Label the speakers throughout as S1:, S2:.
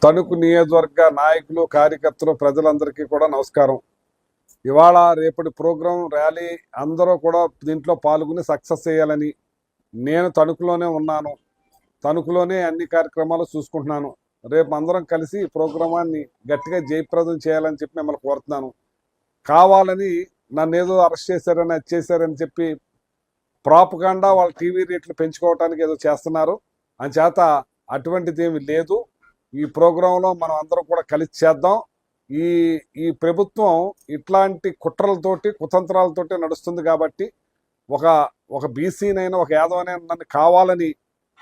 S1: తణుకు నియోజకవర్గ నాయకులు కార్యకర్తలు ప్రజలందరికీ కూడా నమస్కారం. ఇవాళ రేపటి ప్రోగ్రాం ర్యాలీ అందరూ కూడా దీంట్లో పాల్గొని సక్సెస్ చేయాలని నేను తణుకులోనే ఉన్నాను. తణుకులోనే అన్ని కార్యక్రమాలు చూసుకుంటున్నాను. రేపు అందరం కలిసి ఈ ప్రోగ్రామాన్ని గట్టిగా జయప్రదం చేయాలని చెప్పి మిమ్మల్ని కోరుతున్నాను. కావాలని నన్ను ఏదో అరెస్ట్ చేశారని అది చేశారని చెప్పి ప్రాపగాండా వాళ్ళ టీవీ రేట్లు పెంచుకోవడానికి ఏదో చేస్తున్నారు. అంచేత అటువంటిది ఏమి లేదు. ఈ ప్రోగ్రాంలో మనం అందరం కూడా కలిసి చేద్దాం. ఈ ప్రభుత్వం ఇట్లాంటి కుట్రలతోటి కుతంత్రాలతోటి నడుస్తుంది కాబట్టి ఒక బీసీనైనా ఒక యాదవనైనా నన్ను కావాలని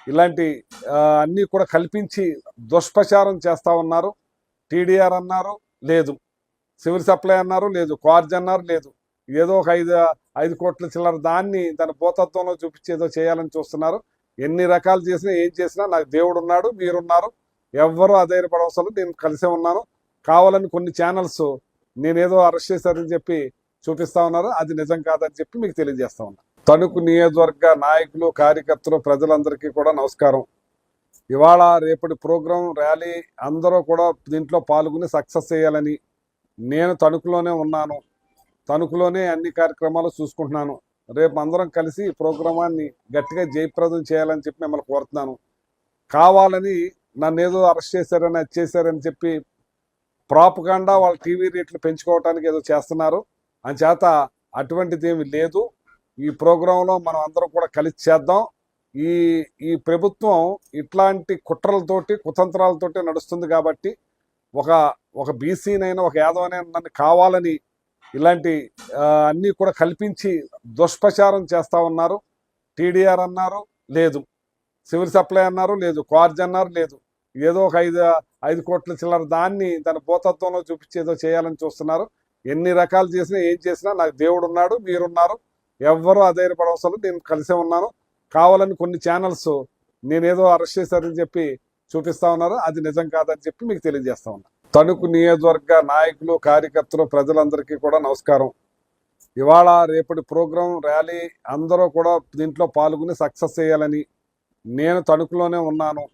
S1: ఇలాంటి అన్నీ కూడా కల్పించి దుష్ప్రచారం చేస్తూ ఉన్నారు. టీడీఆర్ అన్నారు లేదు, సివిల్ సప్లై అన్నారు లేదు, క్వార్జ్ అన్నారు లేదు, ఏదో ఒక 5 కోట్ల చిల్లర దాన్ని దాని భూతత్వంలో చూపించి ఏదో చేయాలని చూస్తున్నారు. ఎన్ని రకాలు చేసినా ఏం చేసినా నాకు దేవుడు ఉన్నాడు, మీరున్నారు, ఎవ్వరూ అధైర్యపడవసరం. నేను కలిసే ఉన్నాను. కావాలని కొన్ని ఛానల్స్ నేనేదో అరెస్ట్ చేశారని చెప్పి చూపిస్తా ఉన్నారు. అది నిజం కాదని చెప్పి మీకు తెలియజేస్తా ఉన్నా. తణుకు నియోజకవర్గ నాయకులు కార్యకర్తలు ప్రజలందరికీ కూడా నమస్కారం. ఇవాళ రేపటి ప్రోగ్రాం ర్యాలీ అందరూ కూడా దీంట్లో పాల్గొని సక్సెస్ చేయాలని నేను తణుకులోనే ఉన్నాను. తణుకులోనే అన్ని కార్యక్రమాలు చూసుకుంటున్నాను. రేపు అందరం కలిసి ఈ ప్రోగ్రామాన్ని గట్టిగా జయప్రదం చేయాలని చెప్పి మిమ్మల్ని కోరుతున్నాను. కావాలని నన్ను ఏదో అరెస్ట్ చేశారని అది చేశారని చెప్పి ప్రాపగాండా వాళ్ళ టీవీ రేట్లు పెంచుకోవడానికి ఏదో చేస్తున్నారు. అంచేత అటువంటిది ఏమి లేదు. ఈ ప్రోగ్రాంలో మనం అందరం కూడా కలిసి చేద్దాం. ఈ ప్రభుత్వం ఇట్లాంటి కుట్రలతోటి కుతంత్రాలతోటి నడుస్తుంది కాబట్టి ఒక బీసీనైనా ఒక యాదవనైనా నన్ను కావాలని ఇలాంటి అన్నీ కూడా కల్పించి దుష్ప్రచారం చేస్తూ ఉన్నారు. టీడీఆర్ అన్నారు లేదు, సివిల్ సప్లై అన్నారు లేదు, క్వార్జ్ అన్నారు లేదు, ఏదో ఒక 5 కోట్ల చిల్లర దాన్ని దాని భూతత్వంలో చూపించి ఏదో చేయాలని చూస్తున్నారు. ఎన్ని రకాలు చేసినా ఏం చేసినా నాకు దేవుడు ఉన్నాడు, మీరున్నారు, ఎవ్వరూ అధైర్యపడవసరం. నేను కలిసే ఉన్నాను. కావాలని కొన్ని ఛానల్స్ నేనేదో అరెస్ట్ చేశారని చెప్పి చూపిస్తా ఉన్నారు. అది నిజం కాదని చెప్పి మీకు తెలియజేస్తా ఉన్నా. తణుకు నియోజకవర్గ నాయకులు కార్యకర్తలు ప్రజలందరికీ కూడా నమస్కారం. ఇవాళ రేపటి ప్రోగ్రాం ర్యాలీ అందరూ కూడా దీంట్లో పాల్గొని సక్సెస్ చేయాలని నేను తణుకులోనే ఉన్నాను.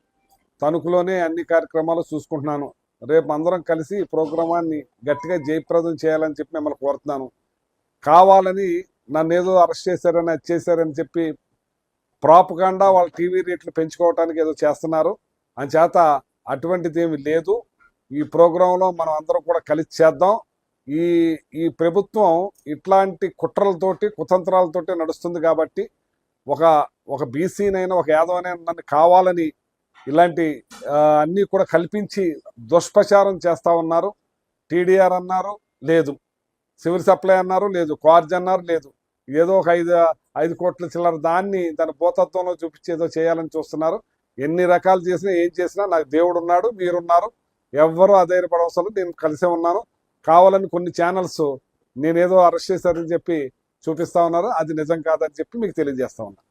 S1: తణుకులోనే అన్ని కార్యక్రమాలు చూసుకుంటున్నాను. రేపు అందరం కలిసి ఈ ప్రోగ్రామాన్ని గట్టిగా జయప్రదం చేయాలని చెప్పి మిమ్మల్ని కోరుతున్నాను. కావాలని నన్ను ఏదో అరెస్ట్ చేశారని అది చేశారని చెప్పి ప్రాపగాండా వాళ్ళ టీవీ రేట్లు పెంచుకోవడానికి ఏదో చేస్తున్నారు. అంచేత అటువంటిది ఏమి లేదు. ఈ ప్రోగ్రాంలో మనం అందరం కూడా కలిసి చేద్దాం. ఈ ప్రభుత్వం ఇట్లాంటి కుట్రలతోటి కుతంత్రాలతోటి నడుస్తుంది కాబట్టి ఒక బీసీనైనా ఒక యాదవనైనా నన్ను కావాలని ఇలాంటి అన్నీ కూడా కల్పించి దుష్ప్రచారం చేస్తూ ఉన్నారు. టీడీఆర్ అన్నారు లేదు, సివిల్ సప్లై అన్నారు లేదు, క్వార్జ్ అన్నారు లేదు, ఏదో ఒక 5 కోట్ల చిల్లర దాన్ని దాని భూతత్వంలో చూపించి ఏదో చేయాలని చూస్తున్నారు. ఎన్ని రకాలు చేసినా ఏం చేసినా నాకు దేవుడు ఉన్నాడు, మీరున్నారు, ఎవ్వరూ అధైర్యపడవసరం. నేను కలిసే ఉన్నాను. కావాలని కొన్ని ఛానల్స్ నేనేదో అరెస్ట్ చేశారని చెప్పి చూపిస్తా ఉన్నారు. అది నిజం కాదని చెప్పి మీకు తెలియజేస్తా ఉన్నా.